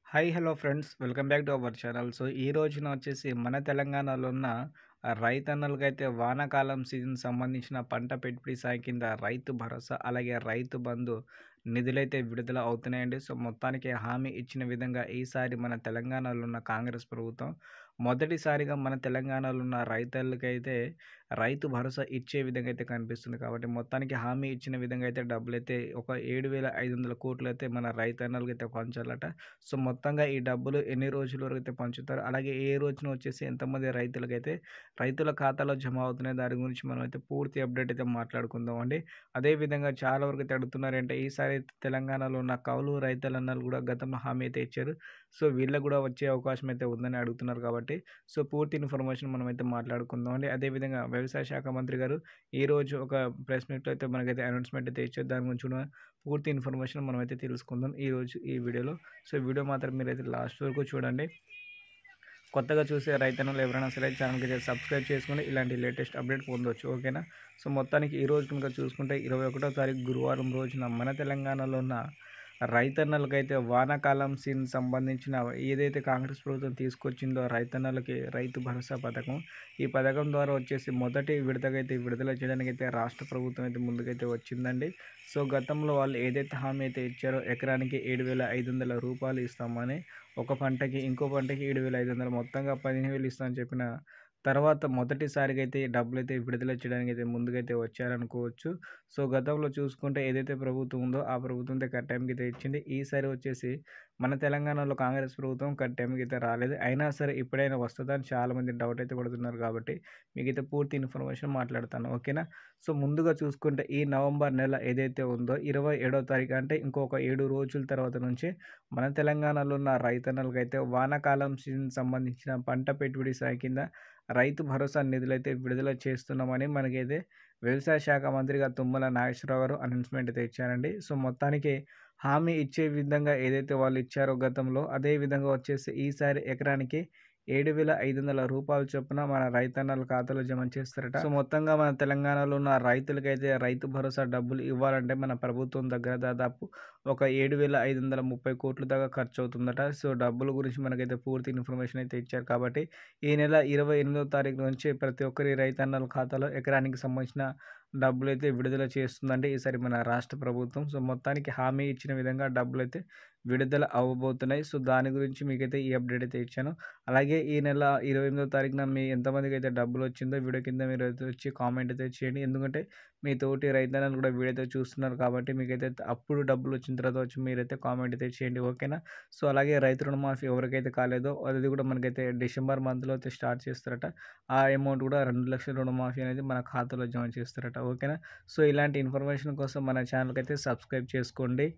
Hi hello friends welcome back to our channel. ఈ రోజున వచ్చేసి మన తెలంగాణలో ఉన్న రైతన్నలకైతే వానాకాలం సీజన్ సంబంధించిన పంట పెట్టుబడి సాయం కింద రైతు భరోసా అలాగే రైతు బంధు నిధులైతే విడుదల అవుతున్నాయండి. మొత్తానికి హామీ ఇచ్చిన విధంగా ఈసారి మన తెలంగాణలో ఉన్న కాంగ్రెస్ ప్రభుత్వం మొదటిసారిగా మన తెలంగాణలో ఉన్న రైతులకైతే రైతు భరోసా ఇచ్చే విధంగా అయితే కనిపిస్తుంది. కాబట్టి మొత్తానికి హామీ ఇచ్చిన విధంగా అయితే డబ్బులైతే ఒక 7,500 కోట్లు అయితే మన రైతన్నలకైతే పంచాలట. మొత్తంగా ఈ డబ్బులు ఎన్ని రోజుల వరకు అయితే పంచుతారు, అలాగే ఏ రోజున వచ్చేసి ఎంతమంది రైతులకైతే రైతుల ఖాతాలో జమ అవుతున్నాయి, దాని గురించి మనమైతే పూర్తి అప్డేట్ అయితే మాట్లాడుకుందాం అండి. అదేవిధంగా చాలా వరకు అయితే అడుగుతున్నారంటే ఈసారి తెలంగాణలో ఉన్న కౌలు రైతులన్నలు కూడా గతంలో హామీ అయితే ఇచ్చారు. వీళ్ళకి కూడా వచ్చే అవకాశం అయితే ఉందని అడుగుతున్నారు. కాబట్టి పూర్తి ఇన్ఫర్మేషన్ మనమైతే మాట్లాడుకుందాం అండి. అదేవిధంగా వ్యవసాయ శాఖ మంత్రి గారు ఈరోజు ఒక ప్రెస్ మీట్‌లో అయితే మనకైతే అనౌన్స్‌మెంట్ అయితే ఇచ్చారు. దాని గురించి కూడా పూర్తి ఇన్ఫర్మేషన్ మనమైతే తెలుసుకుందాం ఈరోజు ఈ వీడియోలో. వీడియో మాత్రం మీరైతే లాస్ట్ వరకు చూడండి. కొత్తగా చూసే రైతన్నలు ఎవరైనా సరే ఛానల్‌కి అయితే సబ్స్క్రైబ్ చేసుకొని ఇలాంటి లేటెస్ట్ అప్డేట్ పొందొచ్చు. ఓకేనా? మొత్తానికి ఈరోజు కనుక చూసుకుంటే 21వ తారీఖు గురువారం రోజున మన తెలంగాణలో ఉన్న రైతన్నలకైతే వానాకాలం సీజన్ సంబంధించిన ఏదైతే కాంగ్రెస్ ప్రభుత్వం తీసుకొచ్చిందో రైతన్నలకి రైతు భరోసా పథకం, ఈ పథకం ద్వారా వచ్చేసి మొదటి విడతగా అయితే విడుదల చేయడానికి అయితే రాష్ట్ర ప్రభుత్వం అయితే ముందుకైతే వచ్చిందండి. గతంలో వాళ్ళు ఏదైతే హామీ అయితే ఇచ్చారో ఎకరానికి 7,500 రూపాయలు ఇస్తామని, ఒక పంటకి ఇంకో పంటకి 7,500 మొత్తంగా 15,000 ఇస్తామని చెప్పిన తర్వాత మొదటిసారిగా అయితే డబ్బులైతే విడుదల చేయడానికి అయితే ముందుకైతే వచ్చారనుకోవచ్చు. గతంలో చూసుకుంటే ఏదైతే ప్రభుత్వం ఉందో ఆ ప్రభుత్వం అయితే కరెక్ట్ టైంకి అయితే ఇచ్చింది. ఈసారి వచ్చేసి మన తెలంగాణలో కాంగ్రెస్ ప్రభుత్వం కరెక్ట్ టైంకి అయితే రాలేదు. అయినా సరే ఇప్పుడైనా వస్తదా అని చాలామంది డౌట్ అయితే పడుతున్నారు. కాబట్టి మీకైతే పూర్తి ఇన్ఫర్మేషన్ మాట్లాడతాను. ఓకేనా? ముందుగా చూసుకుంటే ఈ నవంబర్ నెల ఏదైతే ఉందో 27వ తారీఖు అంటే ఇంకొక 7 రోజుల తర్వాత నుంచి మన తెలంగాణలో ఉన్న రైతన్నలకైతే వానాకాలం సీజన్ సంబంధించిన పంట పెట్టుబడి సాయం కింద రైతు భరోసా నిధులైతే విడుదల చేస్తున్నామని మనకైతే వ్యవసాయ శాఖ మంత్రిగా తుమ్మల నాగేశ్వరరావు గారు అనౌన్స్‌మెంట్ అయితే ఇచ్చారండి. మొత్తానికి హామీ ఇచ్చే విధంగా ఏదైతే వాళ్ళు ఇచ్చారో గతంలో, అదే విధంగా వచ్చేసి ఈసారి ఎకరానికి 7,500 రూపాయల చొప్పున మన రైతన్నల ఖాతాలో జమ చేస్తారట. మొత్తంగా మన తెలంగాణలో ఉన్న రైతులకైతే రైతు భరోసా డబ్బులు ఇవ్వాలంటే మన ప్రభుత్వం దగ్గర దాదాపు ఒక 7,530 కోట్ల దాకా ఖర్చు అవుతుందట. డబ్బుల గురించి మనకైతే పూర్తి ఇన్ఫర్మేషన్ అయితే ఇచ్చారు. కాబట్టి ఈ నెల 28వ తారీఖు నుంచి ప్రతి ఒక్కరి రైతన్నల ఖాతాలో ఎకరానికి సంబంధించిన డబ్బులైతే విడుదల చేస్తుందంటే ఈసారి మన రాష్ట్ర ప్రభుత్వం. మొత్తానికి హామీ ఇచ్చిన విధంగా డబ్బులైతే విడుదల అవ్వబోతున్నాయి. దాని గురించి మీకైతే ఈ అప్డేట్ అయితే ఇచ్చాను. అలాగే ఈ నెల 28వ తారీఖున మీ ఎంతమందికైతే డబ్బులు వచ్చిందో వీడియో కింద మీరైతే వచ్చి కామెంట్ అయితే చేయండి. ఎందుకంటే మీ తోటి రైతన్నలు కూడా వీడియో అయితే చూస్తున్నారు. కాబట్టి మీకైతే అప్పుడు డబ్బులు వచ్చిన తర్వాత వచ్చి మీరైతే కామెంట్ అయితే చేయండి. ఓకేనా? అలాగే రైతు రుణమాఫీ ఎవరికైతే కాలేదో అది కూడా మనకైతే డిసెంబర్ మంత్‌లో అయితే స్టార్ట్ చేస్తారట. ఆ అమౌంట్ కూడా 2,00,000 రుణమాఫీ అనేది మన ఖాతాలో జమ చేస్తారట. ఓకేనా? ఇలాంటి ఇన్ఫర్మేషన్ కోసం మన ఛానల్‌కి అయితే సబ్స్క్రైబ్ చేసుకోండి.